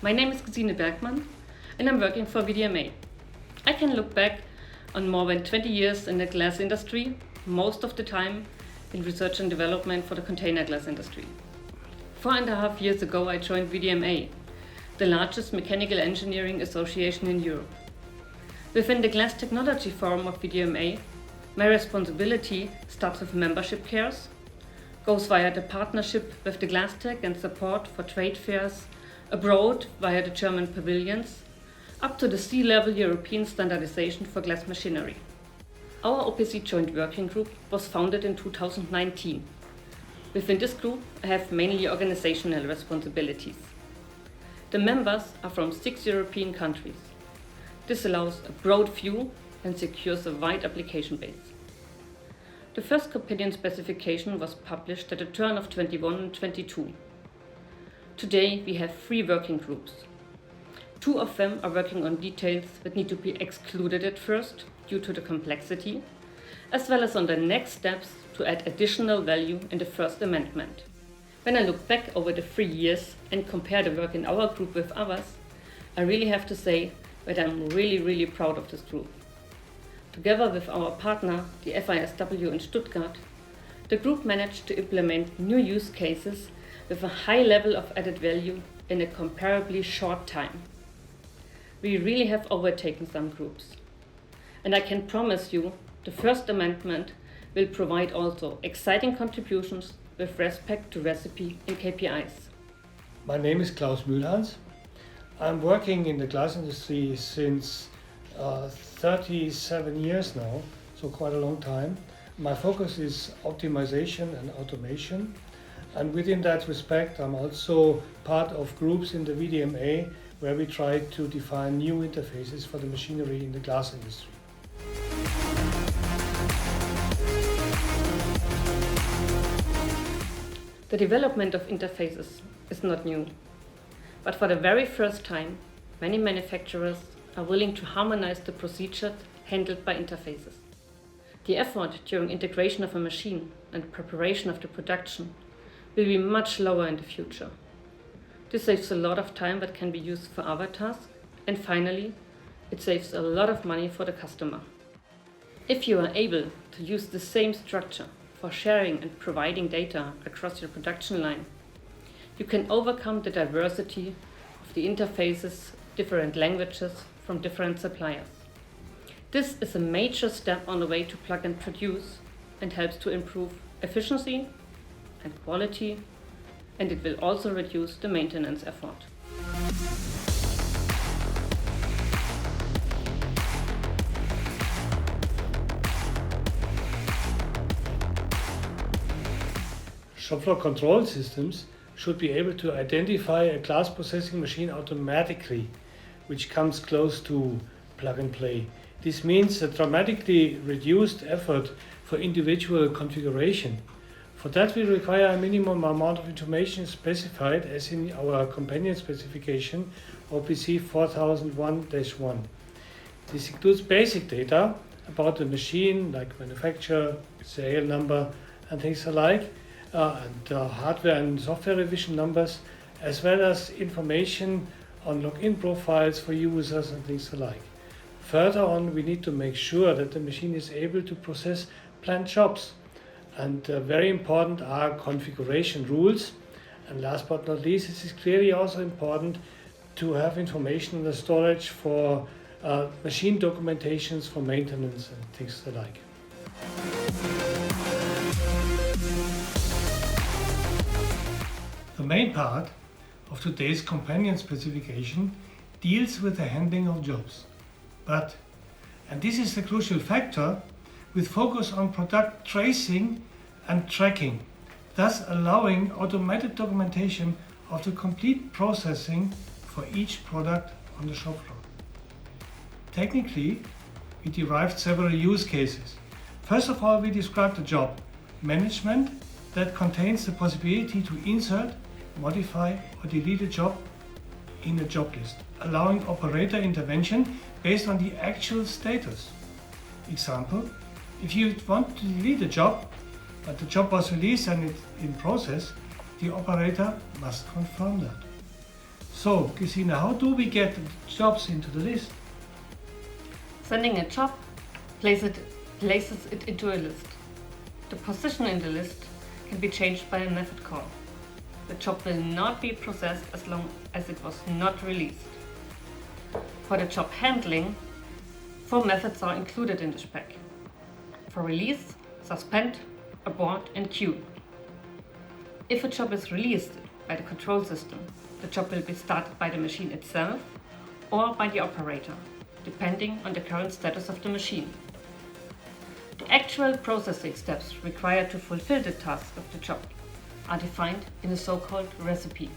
My name is Gesine Bergmann and I'm working for VDMA. I can look back on more than 20 years in the glass industry, most of the time in research and development for the container glass industry. 4.5 years ago I joined VDMA, the largest mechanical engineering association in Europe. Within the glass technology forum of VDMA, my responsibility starts with membership cares, goes via the partnership with the Glass Tech and support for trade fairs abroad via the German pavilions, up to the C-level European standardization for glass machinery. Our OPC Joint Working Group was founded in 2019. Within this group, I have mainly organizational responsibilities. The members are from 6 European countries. This allows a broad view and secures a wide application base. The first companion specification was published at the turn of 21 and 22. Today we have 3 working groups. 2 of them are working on details that need to be excluded at first due to the complexity, as well as on the next steps to add additional value in the first amendment. When I look back over the 3 years and compare the work in our group with others, I really have to say that I'm really proud of this group. Together with our partner, the FISW in Stuttgart, the group managed to implement new use cases with a high level of added value in a comparably short time. We really have overtaken some groups. And I can promise you, the first amendment will provide also exciting contributions with respect to recipe and KPIs. My name is Klaus Mühlhans. I'm working in the glass industry since 37 years now, so quite a long time. My focus is optimization and automation, and within that respect I'm also part of groups in the VDMA where we try to define new interfaces for the machinery in the glass industry. The development of interfaces is not new, but for the very first time, many manufacturers are willing to harmonize the procedures handled by interfaces. The effort during integration of a machine and preparation of the production will be much lower in the future. This saves a lot of time that can be used for other tasks, and finally, it saves a lot of money for the customer. If you are able to use the same structure for sharing and providing data across your production line, you can overcome the diversity of the interfaces, different languages from different suppliers. This is a major step on the way to plug and produce and helps to improve efficiency and quality, and it will also reduce the maintenance effort. Shop floor control systems should be able to identify a glass processing machine automatically, which comes close to plug and play. This means a dramatically reduced effort for individual configuration. For that we require a minimum amount of information specified as in our companion specification OPC 4001-1. This includes basic data about the machine like manufacturer, serial number and things alike, and hardware and software revision numbers, as well as information on login profiles for users and things alike. Further on, we need to make sure that the machine is able to process planned jobs. And very important are configuration rules. And last but not least, it is clearly also important to have information in the storage for machine documentations for maintenance and things alike. The main part of today's companion specification deals with the handling of jobs. But, and this is the crucial factor, with focus on product tracing and tracking, thus allowing automated documentation of the complete processing for each product on the shop floor. Technically, we derived several use cases. First of all, we described the job management that contains the possibility to insert, modify or delete a job in a job list, allowing operator intervention based on the actual status. Example, if you want to delete a job, but the job was released and it's in process, the operator must confirm that. So, Gesine, how do we get the jobs into the list? Sending a job places it into a list. The position in the list can be changed by a method call. The job will not be processed as long as it was not released. For the job handling, 4 methods are included in the spec. For release, suspend, abort and queue. If a job is released by the control system, the job will be started by the machine itself or by the operator, depending on the current status of the machine. The actual processing steps required to fulfill the task of the job are defined in a so-called recipe.